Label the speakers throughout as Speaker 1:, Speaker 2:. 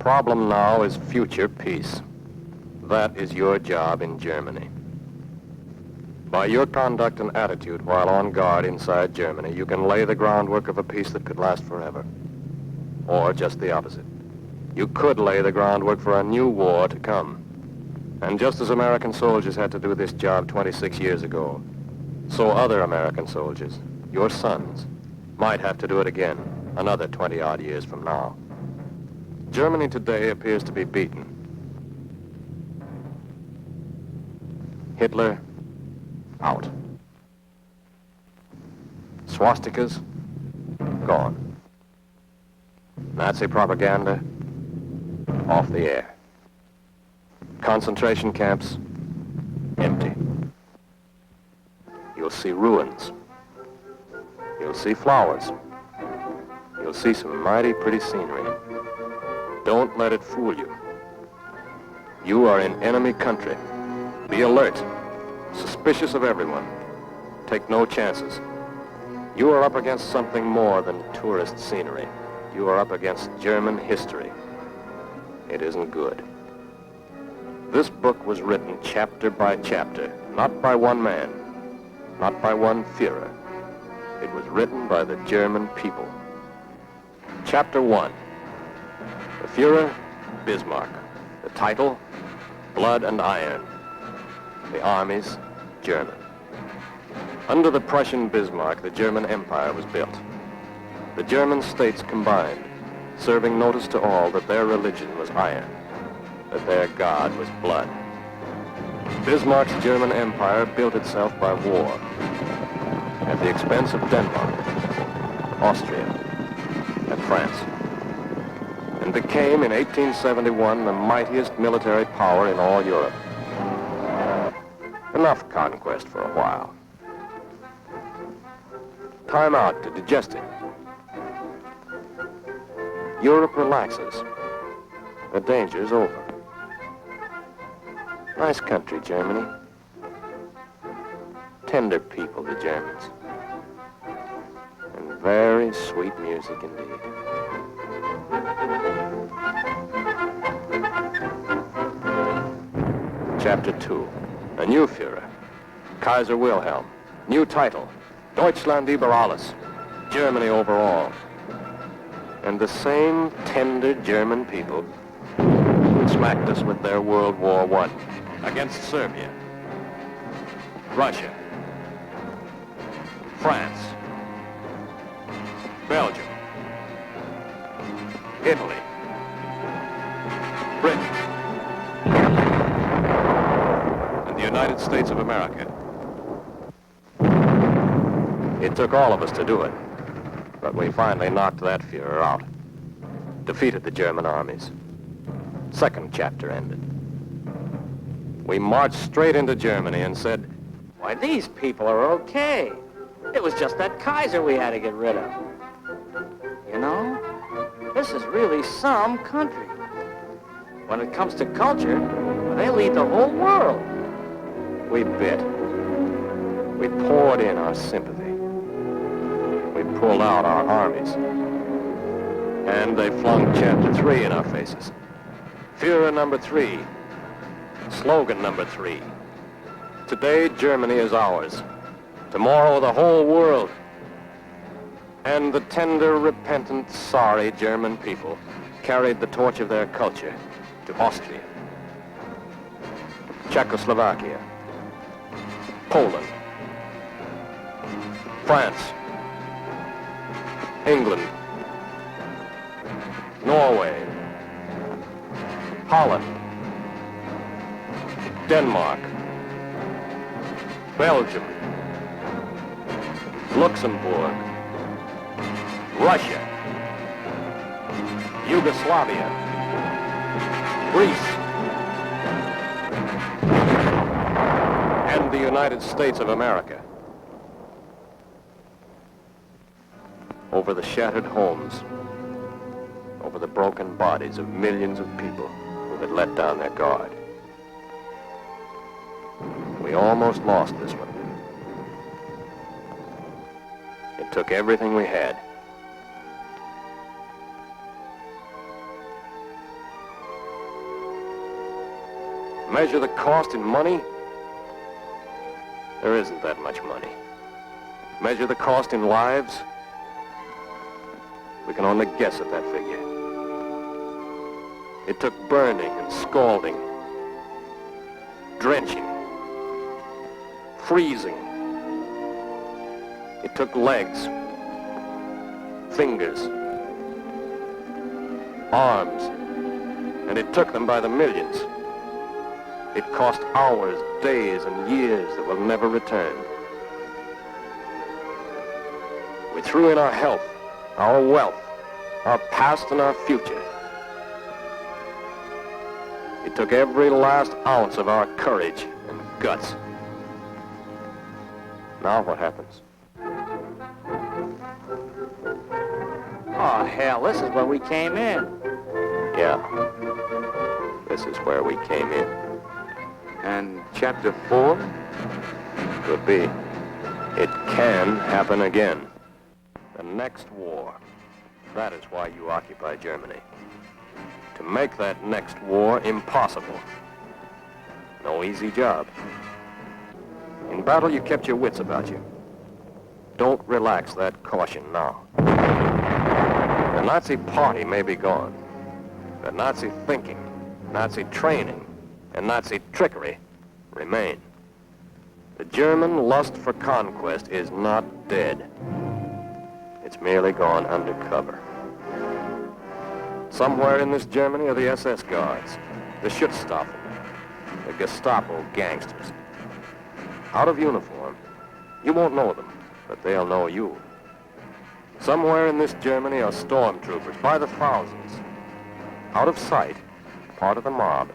Speaker 1: problem now is future peace. That is your job in Germany. By your conduct and attitude while on guard inside Germany, you can lay the groundwork of a peace that could last forever. Or just the opposite. You could lay the groundwork for a new war to come. And just as American soldiers had to do this job 26 years ago, so other American soldiers, your sons, might have to do it again another 20-odd years from now. Germany today appears to be beaten. Hitler, out. Swastikas, gone. Nazi propaganda, off the air. Concentration camps, empty. You'll see ruins. You'll see flowers. You'll see some mighty pretty scenery. Don't let it fool you. You are in enemy country. Be alert, suspicious of everyone. Take no chances. You are up against something more than tourist scenery. You are up against German history. It isn't good. This book was written chapter by chapter, not by one man, not by one Führer. It was written by the German people. Chapter 1. The Führer, Bismarck. The title, Blood and Iron. The armies, German. Under the Prussian Bismarck, the German Empire was built. The German states combined, serving notice to all that their religion was iron, that their God was blood. Bismarck's German Empire built itself by war, at the expense of Denmark, Austria, and France, and became in 1871 the mightiest military power in all Europe. Enough conquest for a while. Time out to digest it. Europe relaxes. The danger's over. Nice country, Germany. Tender people, the Germans. And very sweet music indeed. Chapter 2. A new Führer. Kaiser Wilhelm. New title. Deutschland über alles. Germany over all. And the same tender German people who smacked us with their World War I against Serbia, Russia, France, Belgium, Italy, Britain, and the United States of America. It took all of us to do it, but we finally knocked that Führer out, defeated the German armies. Second chapter ended. We marched straight into Germany and said,
Speaker 2: "Why, these people are okay. It was just that Kaiser we had to get rid of. You know, this is really some country. When it comes to culture, well, they lead the whole world."
Speaker 1: We bit. We poured in our sympathy. We pulled out our armies. And they flung chapter 3 in our faces. Führer number 3. Slogan number 3. Today, Germany is ours. Tomorrow, the whole world. And the tender, repentant, sorry German people carried the torch of their culture to Austria, Czechoslovakia, Poland, France, England, Norway, Holland, Denmark, Belgium, Luxembourg, Russia, Yugoslavia, Greece, and the United States of America. Over the shattered homes, over the broken bodies of millions of people who had let down their guard. We almost lost this one. It took everything we had. Measure the cost in money? There isn't that much money. Measure the cost in lives? We can only guess at that figure. It took burning and scalding, drenching, freezing. It took legs, fingers, arms, and it took them by the millions. It cost hours, days, and years that will never return. We threw in our health, our wealth, our past and our future. It took every last ounce of our courage and guts. Now what happens?
Speaker 2: Oh, hell, this is where we came in.
Speaker 1: Yeah, this is where we came in.
Speaker 2: And chapter 4?
Speaker 1: Could be. It can happen again. The next war. That is why you occupy Germany. To make that next war impossible. No easy job. In battle, you kept your wits about you. Don't relax that caution now. The Nazi party may be gone. But Nazi thinking, Nazi training, and Nazi trickery remain. The German lust for conquest is not dead. It's merely gone undercover. Somewhere in this Germany are the SS guards, the Schutzstaffel, the Gestapo gangsters. Out of uniform, you won't know them, but they'll know you. Somewhere in this Germany are stormtroopers by the thousands. Out of sight, part of the mob,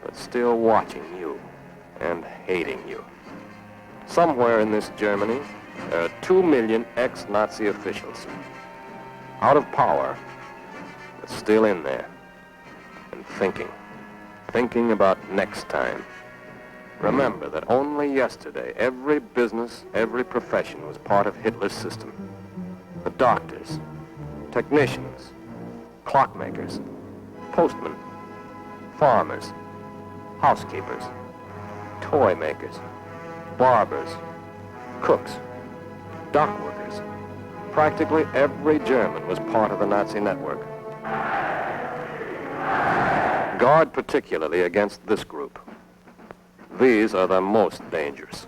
Speaker 1: but still watching you and hating you. Somewhere in this Germany, there are 2 million ex-Nazi officials. Out of power, but still in there. And thinking about next time. Remember that only yesterday, every business, every profession was part of Hitler's system. The doctors, technicians, clockmakers, postmen, farmers, housekeepers, toy makers, barbers, cooks, dock workers. Practically every German was part of the Nazi network. Guard particularly against this group. These are the most dangerous.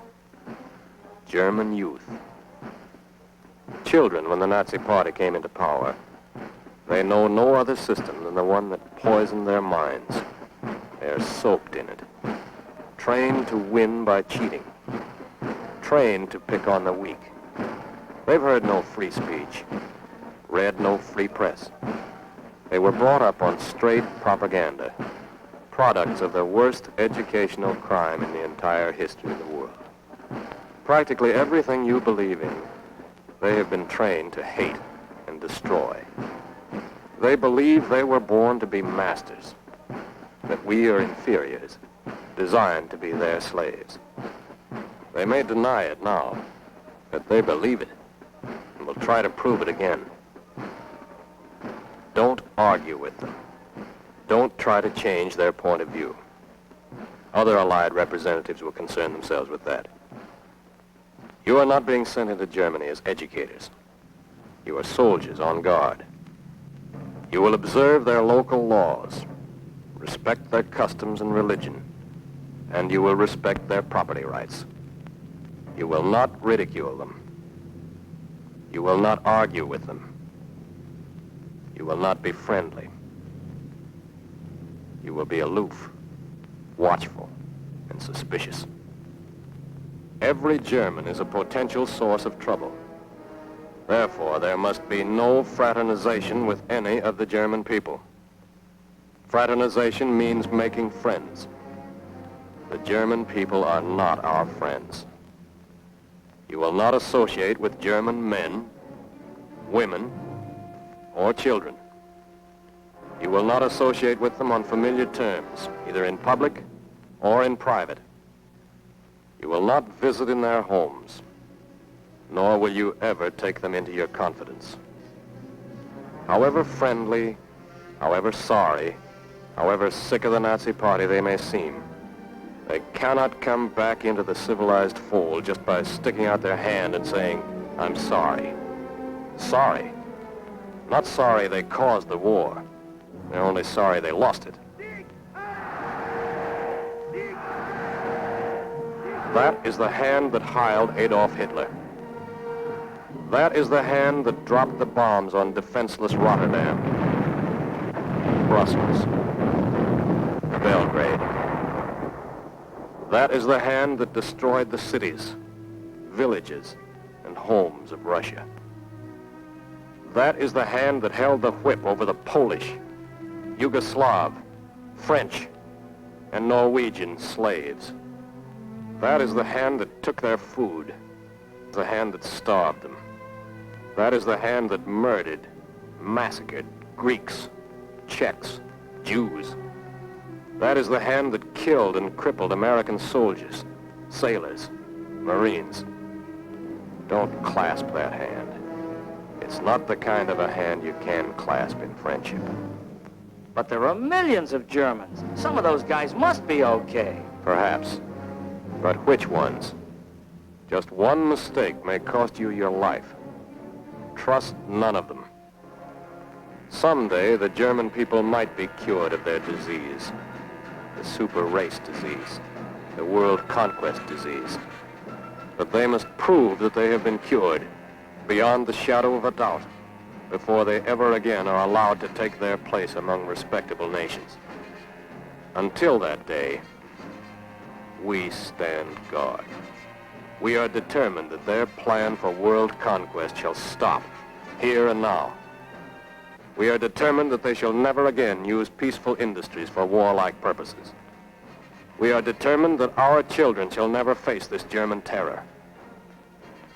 Speaker 1: German youth. Children, when the Nazi party came into power, they know no other system than the one that poisoned their minds. They're soaked in it. Trained to win by cheating. Trained to pick on the weak. They've heard no free speech. Read no free press. They were brought up on straight propaganda. Products of the worst educational crime in the entire history of the world. Practically everything you believe in, they have been trained to hate and destroy. They believe they were born to be masters, that we are inferiors, designed to be their slaves. They may deny it now, but they believe it, and will try to prove it again. Don't argue with them. Don't try to change their point of view. Other Allied representatives will concern themselves with that. You are not being sent into Germany as educators. You are soldiers on guard. You will observe their local laws, respect their customs and religion, and you will respect their property rights. You will not ridicule them. You will not argue with them. You will not be friendly. You will be aloof, watchful, and suspicious. Every German is a potential source of trouble. Therefore, there must be no fraternization with any of the German people. Fraternization means making friends. The German people are not our friends. You will not associate with German men, women, or children. You will not associate with them on familiar terms, either in public or in private. You will not visit in their homes, nor will you ever take them into your confidence. However friendly, however sorry, however sick of the Nazi party they may seem, They cannot come back into the civilized fold just by sticking out their hand and saying, I'm sorry. Sorry. Not sorry they caused the war. They're only sorry they lost it. That is the hand that hiled Adolf Hitler. That is the hand that dropped the bombs on defenseless Rotterdam, Brussels, Belgrade. That is the hand that destroyed the cities, villages, and homes of Russia. That is the hand that held the whip over the Polish, Yugoslav, French, and Norwegian slaves. That is the hand that took their food, the hand that starved them. That is the hand that murdered, massacred Greeks, Czechs, Jews. That is the hand that killed and crippled American soldiers, sailors, Marines. Don't clasp that hand. It's not the kind of a hand you can clasp in friendship.
Speaker 2: But there are millions of Germans. Some of those guys must be okay.
Speaker 1: Perhaps. But which ones? Just one mistake may cost you your life. Trust none of them. Someday, the German people might be cured of their disease. The super race disease. The world conquest disease. But they must prove that they have been cured, beyond the shadow of a doubt, before they ever again are allowed to take their place among respectable nations. Until that day, we stand guard. We are determined that their plan for world conquest shall stop, here and now. We are determined that they shall never again use peaceful industries for warlike purposes. We are determined that our children shall never face this German terror.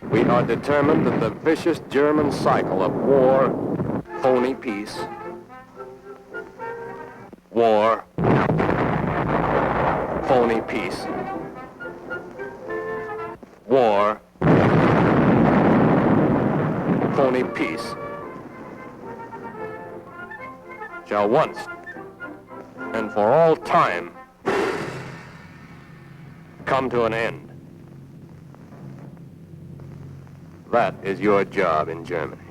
Speaker 1: We are determined that the vicious German cycle of war, phony peace, war, phony peace, war, phony peace, shall once and for all time come to an end. That is your job in Germany.